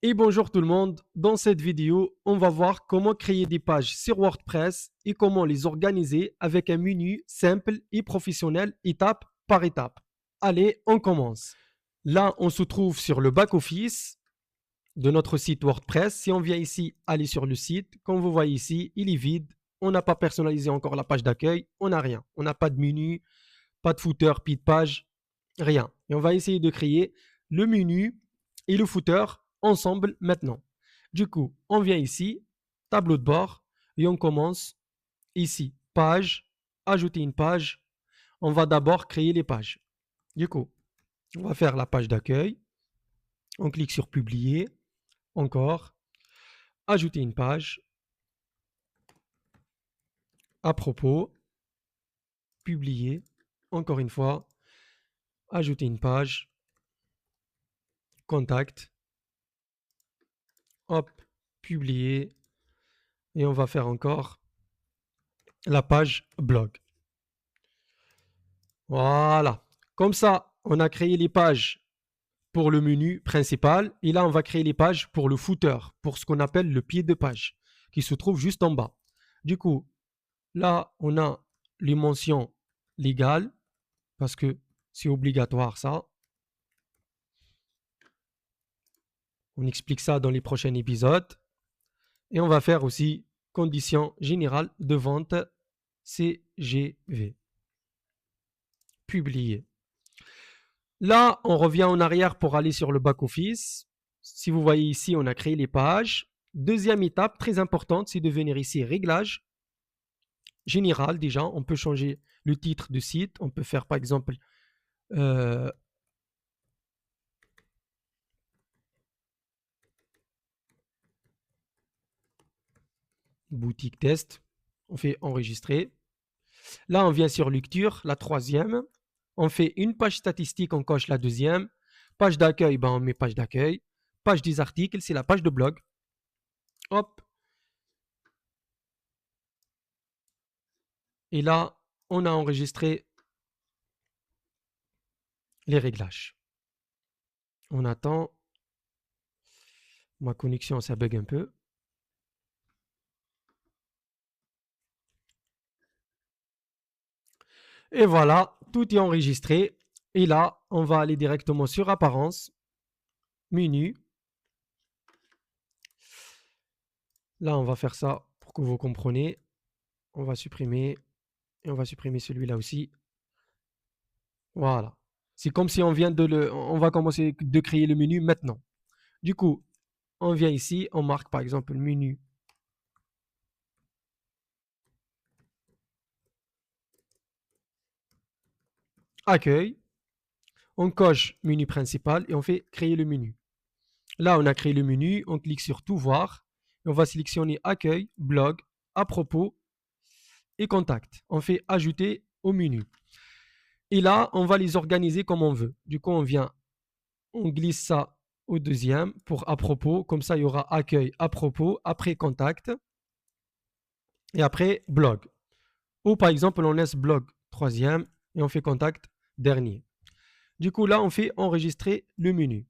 Et bonjour tout le monde, dans cette vidéo, on va voir comment créer des pages sur WordPress et comment les organiser avec un menu simple et professionnel étape par étape. Allez, on commence. Là, on se trouve sur le back-office de notre site WordPress. Si on vient ici, aller sur le site, comme vous voyez ici, il est vide. On n'a pas personnalisé encore la page d'accueil, on n'a rien. On n'a pas de menu, pas de footer, pas de page, rien. Et on va essayer de créer le menu et le footer ensemble maintenant. Du coup, on vient ici, tableau de bord, et on commence ici, page, ajouter une page. On va d'abord créer les pages. Du coup, on va faire la page d'accueil. On clique sur publier, encore, ajouter une page, à propos, publier, encore une fois, ajouter une page, contact, hop, publier, et on va faire encore la page blog. Voilà. Comme ça, on a créé les pages pour le menu principal. Et là, on va créer les pages pour le footer, pour ce qu'on appelle le pied de page, qui se trouve juste en bas. Du coup, là, on a les mentions légales, parce que c'est obligatoire ça. On explique ça dans les prochains épisodes. Et on va faire aussi conditions générales de vente CGV. Publier. Là, on revient en arrière pour aller sur le back-office. Si vous voyez ici, on a créé les pages. Deuxième étape, très importante, c'est de venir ici, réglages, général déjà. On peut changer le titre de site. On peut faire par exemple boutique test. On fait enregistrer. Là, on vient sur lecture, la troisième. On fait une page statistique, on coche la deuxième. Page d'accueil, ben, on met page d'accueil. Page des articles, c'est la page de blog. Hop. Et là, on a enregistré les réglages. On attend. Ma connexion, ça bug un peu. Et voilà, tout est enregistré. Et là, on va aller directement sur Apparence, Menu. Là, on va faire ça pour que vous compreniez. On va supprimer. Et on va supprimer celui-là aussi. Voilà. C'est comme si on vient de le... On va commencer de créer le menu maintenant. Du coup, on vient ici, on marque par exemple le menu accueil. On coche menu principal et on fait créer le menu. Là, on a créé le menu, on clique sur tout voir. Et on va sélectionner accueil, blog, à propos et contact. On fait ajouter au menu. Et là, on va les organiser comme on veut. Du coup, on vient, on glisse ça au deuxième pour à propos. Comme ça, il y aura accueil, à propos, après contact et après blog. Ou par exemple, on laisse blog troisième et on fait contact dernier. Du coup, là, on fait enregistrer le menu.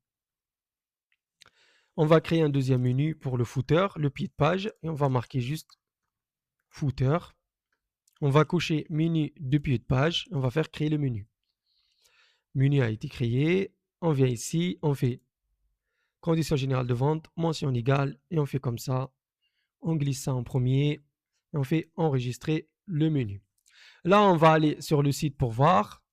On va créer un deuxième menu pour le footer, le pied de page, et on va marquer juste footer. On va cocher menu de pied de page, on va faire créer le menu. Menu a été créé, on vient ici, on fait conditions générales de vente, mention égale, et on fait comme ça. On glisse ça en premier, et on fait enregistrer le menu. Là, on va aller sur le site pour voir.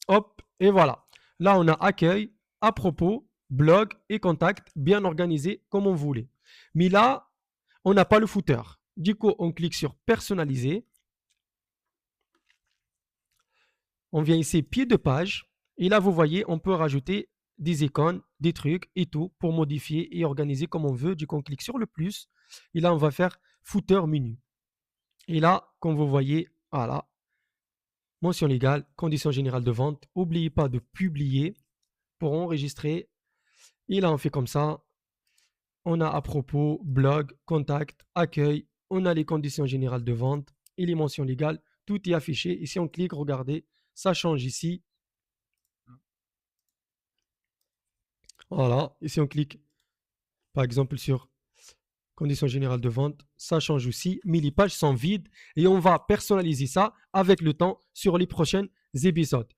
Hop, et voilà. Là, on a accueil, à propos, blog et contact bien organisé comme on voulait. Mais là, on n'a pas le footer. Du coup, on clique sur personnaliser. On vient ici pied de page. Et là, vous voyez, on peut rajouter des icônes, des trucs et tout pour modifier et organiser comme on veut. Du coup, on clique sur le plus. Et là, on va faire footer menu. Et là, comme vous voyez, voilà. Mention légale, conditions générales de vente. N'oubliez pas de publier pour enregistrer. Et là, on fait comme ça. On a à propos, blog, contact, accueil. On a les conditions générales de vente et les mentions légales. Tout est affiché. Et si on clique, regardez, ça change ici. Voilà. Et si on clique Par exemple, sur conditions générales de vente, ça change aussi, mais les pages sont vides et on va personnaliser ça avec le temps sur les prochains épisodes.